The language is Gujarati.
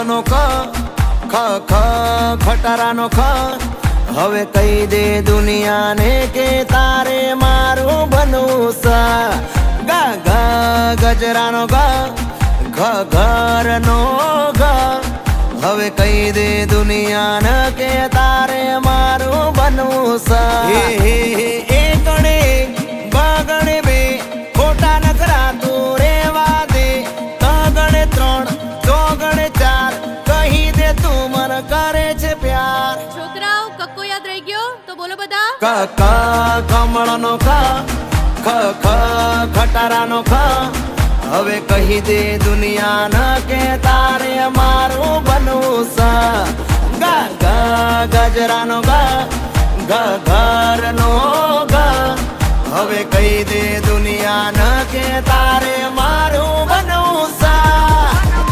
કમળનો ખ ખટારાનો ખ હવે કહી દે દુનિયાને કે તારે મારું બનવું સા ગા ગા ગજરાનો ગા ઘરનો ગા હવે કહી દે દુનિયાને કે તારે મારું બનવું સા હે હે એ ગણે બગણે બે ખોટા નખરા તું રેવા દે તગણે ત્રણ ચોગણે ચાર કહી દે તું મને કરે છે પ્યાર છોકરાઓ કક્કો યાદ રહી ગયો તો બોલો બધા ક કમળનો ખ ખટારાનો ખ હવે કહી દે દુનિયાને કે તારે મારું બનવું સા ગા ગા ગજરાનો ગા ઘરનો ગા હવે કહી દે દુનિયાને કે તારે મારું બનવું